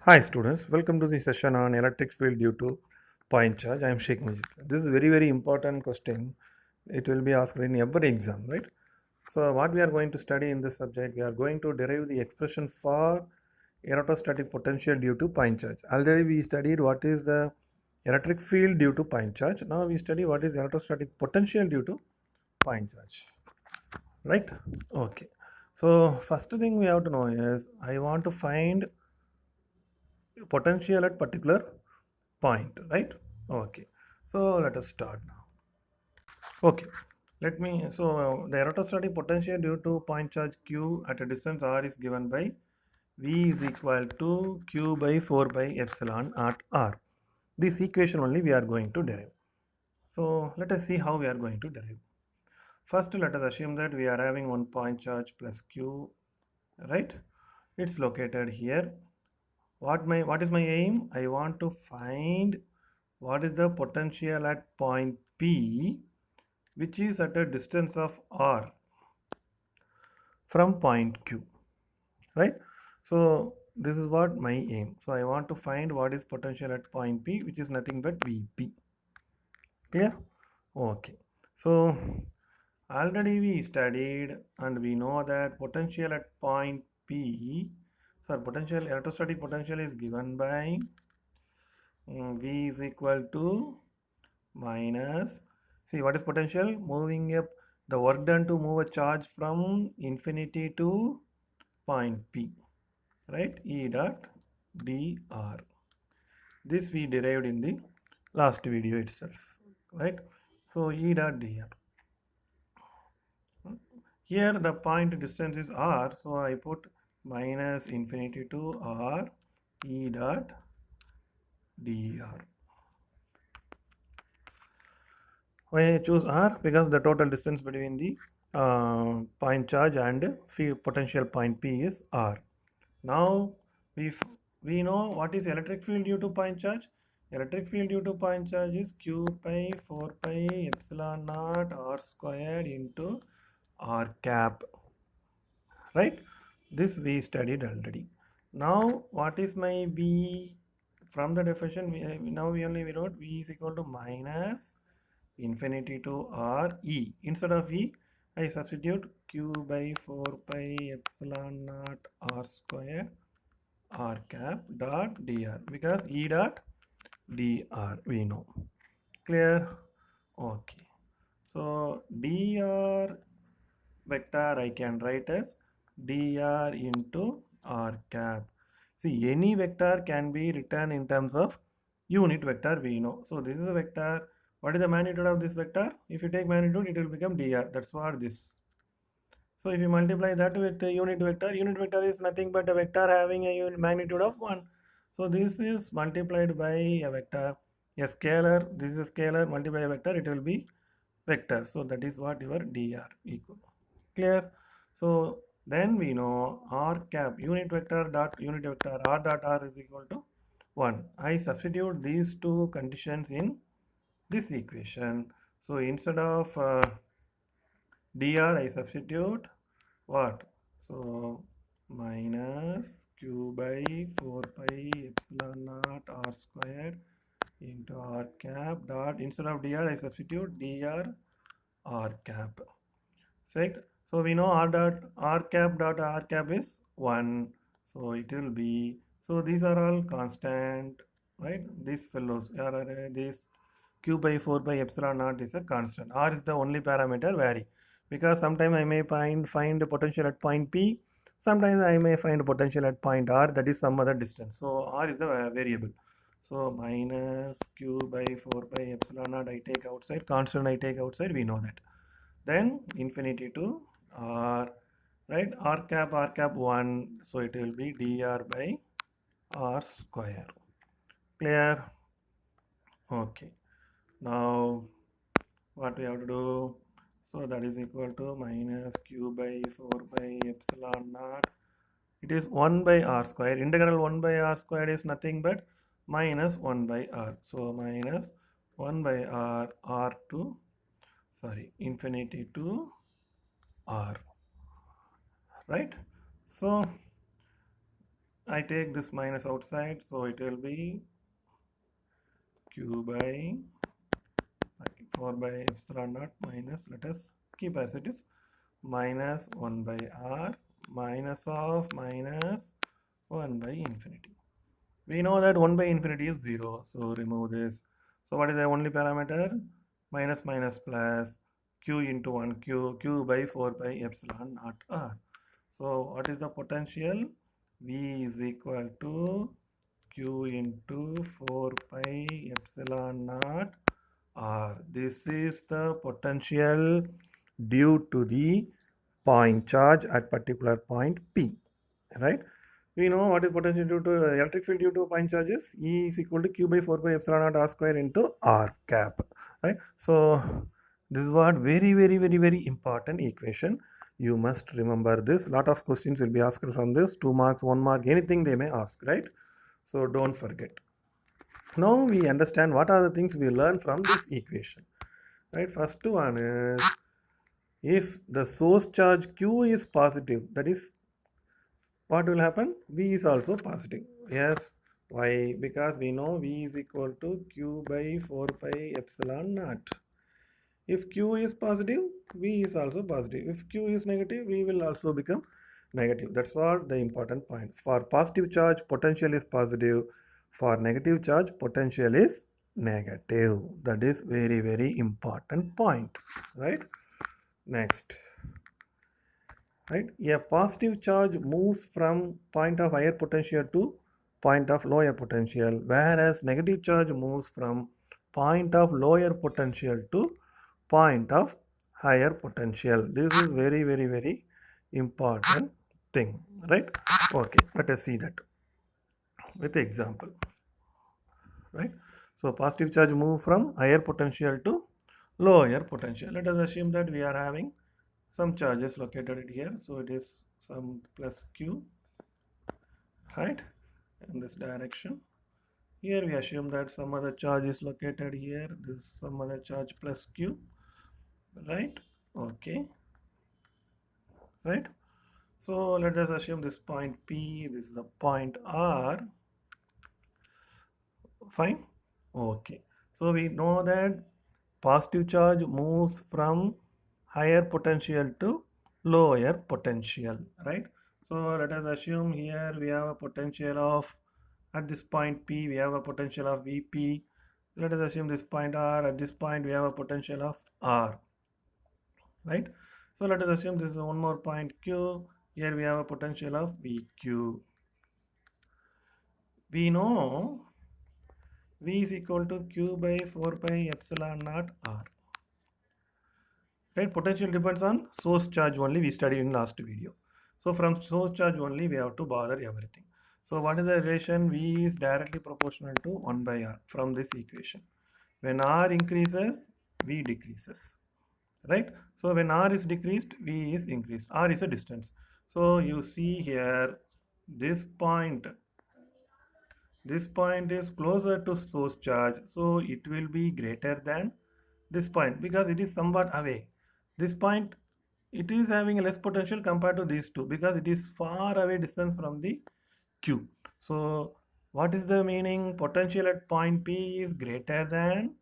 Hi students, welcome to the session on electric field due to point charge. I am Sheikh Majid. This is very important question. It will be asked in every exam, right? So what we are going to study in this subject, we are going to derive the expression for electrostatic potential due to point charge. Already we studied what is the electric field due to point charge. Now we study what is electrostatic potential due to point charge, right? Okay. So first thing we have to know is I want to find potential at particular point, right? Okay, so let us start now. Okay, the electrostatic potential due to point charge q at a distance r is given by v is equal to q by 4 by epsilon at r. This equation only we are going to derive. So let us see how we are going to derive. First, let us assume that we are having one point charge plus q, right? It's located here. What is my aim? I want to find what is the potential at point P, which is at a distance of r from point Q, right? So this is what my aim. So I want to find what is potential at point P, which is nothing but Vp. Clear? Okay. So already we studied and we know that potential at point P, so potential electrostatic potential is given by V is equal to minus, see what is potential, moving up the work done to move a charge from infinity to point P, right? E dot dr. This we derived in the last video itself, right? So E dot dr. Here the point distance is r, so I put minus infinity to r E dot dr. Why I choose r? Because the total distance between the point charge and field potential point P is r. Now we know what is electric field due to point charge. Electric field due to point charge is q pi 4 pi epsilon naught r squared into r cap, right? This we studied already. Now what is my V? From the definition now we wrote V is equal to minus infinity to r e. Instead of e, I substitute q by 4 pi epsilon naught r square r cap dot dr, because e dot dr we know. Clear? Okay. So dr vector I can write as dr into r cap. See, any vector can be written in terms of unit vector we know. So this is a vector. What is the magnitude of this vector? If you take magnitude, it will become dr. That's what this. So if you multiply that with the unit vector is nothing but a vector having a magnitude of 1. So this is multiplied by a vector, a scalar. This is a scalar multiplied by a vector. It will be vector. So that is what your dr equal. Clear? So then we know r cap unit vector dot unit vector r dot r is equal to 1. I substitute these two conditions in this equation. So instead of dr, I substitute what? So minus q by 4 pi epsilon naught r squared into r cap dot, instead of dr, I substitute dr r cap. Right? So we know r dot r cap is 1. So it will be, so these are all constant, right? These fellows are these q by 4 by epsilon naught is a constant. R is the only parameter vary, because sometimes I may find the potential at point P, sometimes I may find potential at point R, that is some other distance. So R is the variable. So minus q by 4 by epsilon naught I take outside, constant I take outside, we know that. Then infinity to r, right? R cap 1, so it will be dr by r square. Clear? Okay. Now what we have to do? So that is equal to minus q by 4 by epsilon naught. It is 1 by r square. Integral 1 by r square is nothing but minus 1 by r. So minus 1 by r to, sorry, infinity to r, right? So I take this minus outside, so it will be Q by 4 by epsilon naught minus, let us keep as it is, minus 1 by R minus of minus 1 by infinity. We know that 1 by infinity is 0, so remove this. So what is the only parameter? Minus minus plus q into 1 q by 4 by epsilon naught R. So what is the potential? V is equal to q into 4 pi epsilon naught R. This is the potential due to the point charge at particular point P, right? We know what is potential due to electric field due to point charges. E is equal to q by 4 pi epsilon naught R square into R cap, right? So this is what very important equation. You must remember this. Lot of questions will be asked from this. 2 marks, 1 mark, anything they may ask, right? So don't forget. Now we understand what are the things we learn from this equation, right? First one is, if the source charge q is positive, that is, what will happen? V is also positive. Yes. Why? Because we know V is equal to q by 4 pi epsilon naught. If q is positive, V is also positive. If q is negative, V will also become negative. That's what the important points. For positive charge, potential is positive. For negative charge, potential is negative. That is very important point, right? Next, right? A positive charge moves from point of higher potential to point of lower potential, whereas negative charge moves from point of lower potential to point of higher potential. This is very important thing, right? Okay, let us see that with example, right? So positive charge move from higher potential to lower potential. Let us assume that we are having some charges located here, so it is some plus q, right, in this direction. Here we assume that some other charge is located here, this some other charge plus q, right? Okay, right? So let us assume this point P, this is a point R. Fine. Okay, so we know that positive charge moves from higher potential to lower potential, right? So let us assume here we have a potential of, at this point P we have a potential of Vp. Let us assume this point R, at this point we have a potential of R, right? So let us assume this is one more point Q. Here we have a potential of Vq. We know V is equal to q by 4 pi epsilon naught R. Right, potential depends on source charge only, we studied in last video. So from source charge only we have to bother everything. So what is the relation? V is directly proportional to 1 by R from this equation. When R increases, V decreases, right? So when R is decreased, V is increased. R is a distance. So you see here, this point is closer to source charge, so it will be greater than this point because it is somewhat away. This point, it is having a less potential compared to these two because it is far away distance from the Q. So what is the meaning? Potential at point P is greater than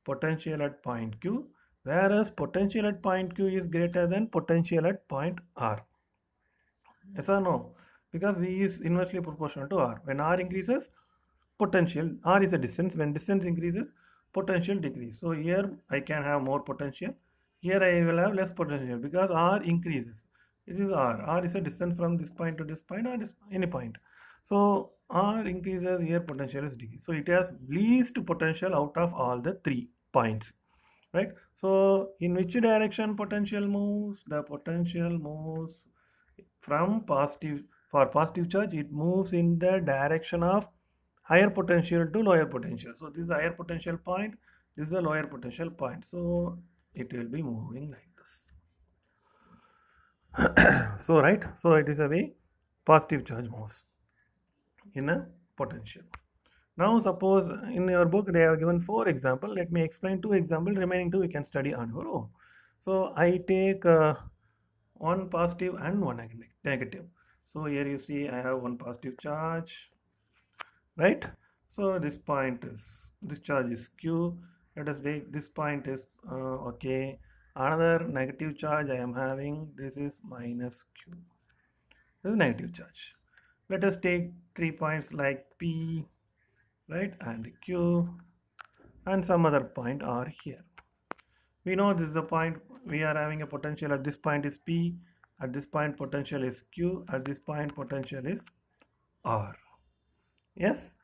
potential at point Q, whereas potential at point Q is greater than potential at point R. Yes or no? Because V is inversely proportional to R. When R increases, potential, R is a distance, when distance increases, potential decrease. So here I can have more potential, here I will have less potential because R increases. It is R is a distance from this point to this point or any point. So R increases, here potential is decreased. So it has least potential out of all the 3 points, right? So in which direction potential moves? The potential moves from positive, for positive charge it moves in the direction of higher potential to lower potential. So this is a higher potential point, this is a lower potential point, so it will be moving like this. So right, so it is a way positive charge moves in a potential. Now suppose in your book they have given 4 examples. Let me explain 2 examples, remaining 2 you can study on your own. So I take one positive and one negative. So here you see I have one positive charge, right? So this point is, this charge is q. Let us take this point is okay. Another negative charge I am having, this is minus q. This is negative charge. Let us take 3 points like p, right, and q, and some other point r here. We know this is the point we are having a potential at this point is p, at this point potential is q, at this point potential is r. Yes,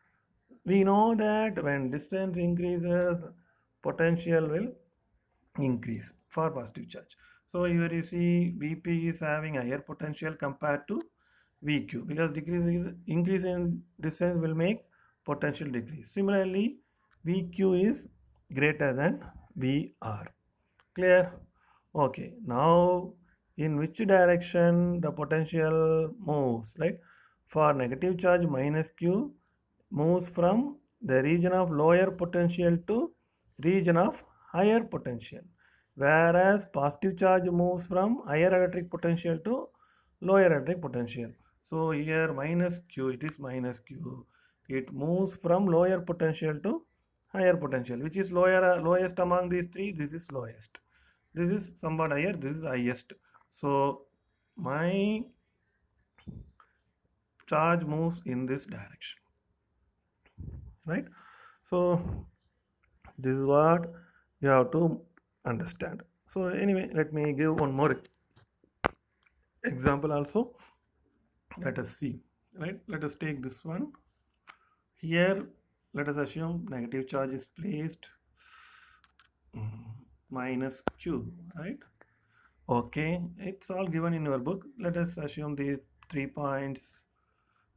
we know that when distance increases, potential will increase for positive charge. So here you see Vp is having a higher potential compared to Vq, because increase in distance will make potential decrease. Similarly, Vq is greater than Vr. Clear? Okay. Now, in which direction the potential moves? Right? For negative charge, minus q moves from the region of lower potential to region of higher potential, whereas positive charge moves from higher electric potential to lower electric potential. So here minus q, it is minus q. It moves from lower potential to higher potential. Which is lowest among these three? This is lowest. This is somewhat higher. This is highest. So my charge moves in this direction, right? So this is what you have to understand. So anyway, let me give one more example also. Let us see, right? Let us take this one. Here, let us assume negative charge is placed minus q, right? Okay, it's all given in your book. Let us assume the 3 points.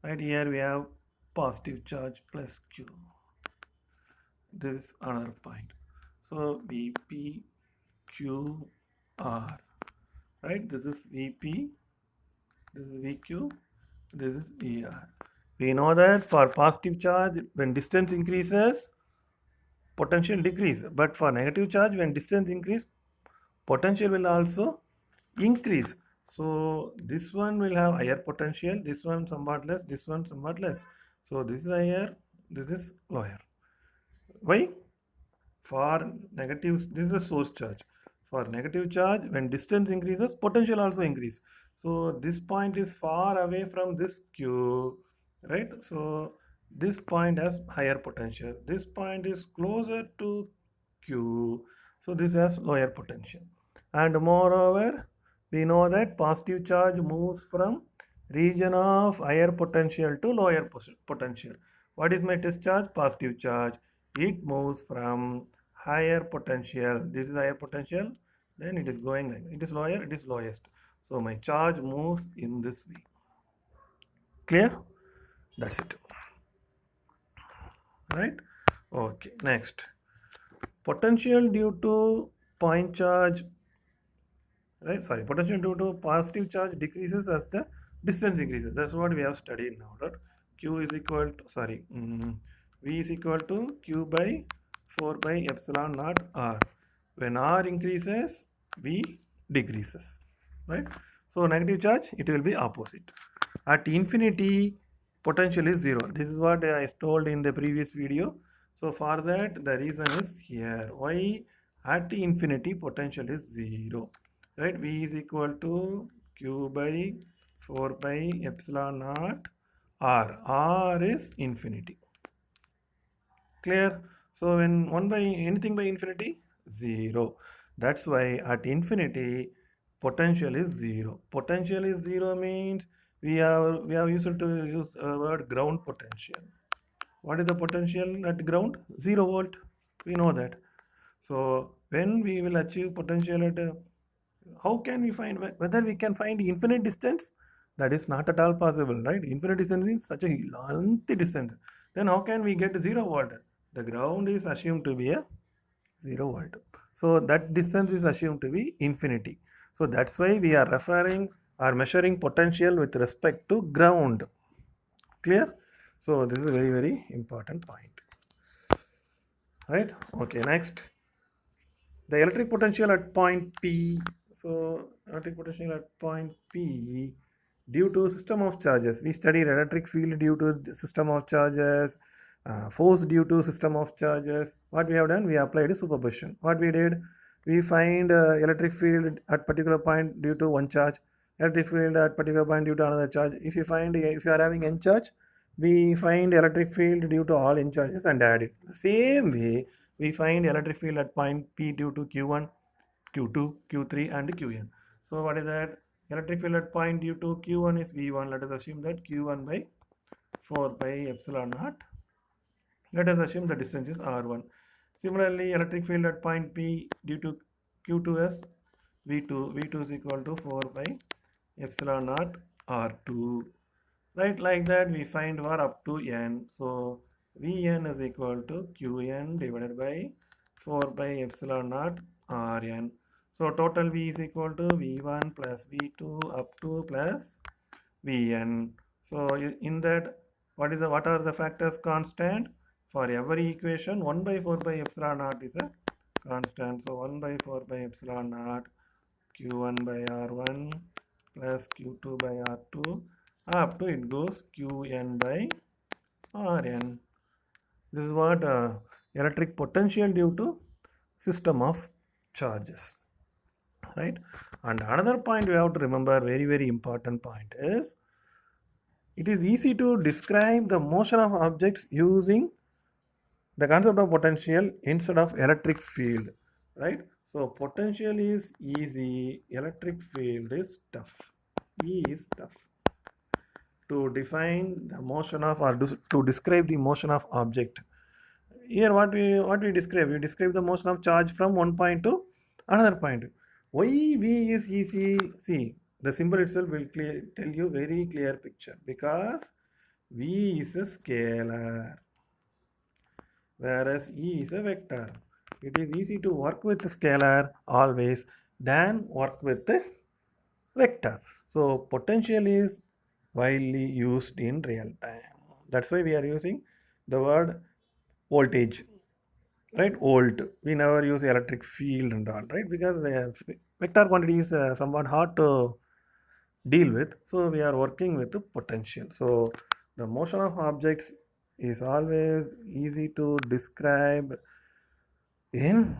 Right here we have positive charge plus q. This is another point. So Vp q r, right? This is Vp, this is Vq, this is Vr. We know that for positive charge, when distance increases, potential decrease. But for negative charge, when distance increase, potential will also increase. So this one will have higher potential, this one somewhat less, this one somewhat less. So this is higher, this is lower. Why? For negative, this is a source charge. For negative charge, when distance increases, potential also increase. So this point is far away from this q, right? So this point has higher potential. This point is closer to q, so this has lower potential. And moreover, we know that positive charge moves from region of higher potential to lower potential. What is my test charge? Positive charge. It moves from higher potential. This is higher potential, then it is going like it is lower, it is lowest. So my charge moves in this way. Clear? That's it. Right? Okay, next. Potential due to point charge, right? Sorry, potential due to positive charge decreases as the distance increases. That's what we have studied now, right? Q is equal to, sorry, V is equal to Q by 4 by epsilon naught R. When R increases, V decreases, right? So negative charge, it will be opposite. At infinity, potential is 0. This is what I told in the previous video. So for that, the reason is here. Why? At infinity, potential is 0. Right? V is equal to Q by 4 by epsilon naught R. R is infinity. Clear? So when 1 by anything by infinity, 0. That's why at infinity, potential is 0. Potential is 0 means we have used to use the word ground potential. What is the potential at ground? 0 volt. We know that. So when we will achieve potential at how can we find whether we can find infinite distance? That is not at all possible, right? Infinite distance means such a lengthy distance. Then how can we get 0 volt? The ground is assumed to be a 0 volt. So that distance is assumed to be infinity. So that's why we are referring or measuring potential with respect to ground. Clear? So this is a very, very important point. Right? Okay, next. The electric potential at point P. So electric potential at point P due to system of charges. We studied electric field due to the system of charges, force due to system of charges. What we have done, we applied superposition. What we did, we find electric field at particular point due to one charge, electric field at particular point due to another charge. If you are having n charge, we find electric field due to all n charges and add it. The same way, we find electric field at point P due to Q1, Q2, Q3 and Qn. So what is that? Electric field at point due to Q1 is V1. Let us assume that Q1 by 4 by epsilon naught. Let us assume the distance is R1. Similarly, electric field at point P due to Q2 is V2. V2 is equal to 4 by epsilon naught R2. Right, like that we find var up to n. So Vn is equal to Qn divided by 4 by epsilon naught Rn. So total V is equal to V1 plus V2 up to plus Vn. So in that, what are the factors constant? For every equation, 1 by 4 by epsilon naught is a constant. So 1 by 4 by epsilon naught Q1 by R1 plus Q2 by R2 up to it goes Qn by Rn. This is what electric potential due to system of charges, right? And another point we have to remember, very important point, is it is easy to describe the motion of objects using the concept of potential instead of electric field, right? So potential is easy, electric field is tough. E is tough. To define the motion of, or to describe the motion of object. Here what we describe? We describe the motion of charge from one point to another point. Why V is easy? See, the symbol itself will tell you very clear picture, because V is a scalar, whereas E is a vector. It is easy to work with the scalar always than work with the vector. So potential is widely used in real time. That's why we are using the word voltage, right? Volt. We never use electric field and all, right? Because vector quantity is somewhat hard to deal with. So we are working with the potential. So the motion of objects is always easy to describe in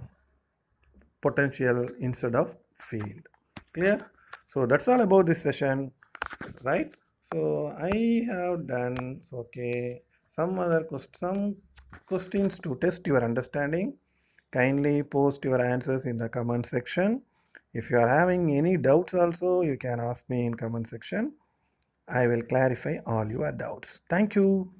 potential instead of field. Clear? So that's all about this session, right? So I have done, okay, some questions to test your understanding. Kindly post your answers in the comment section. If you are having any doubts also, you can ask me in comment section. I will clarify all your doubts. Thank you.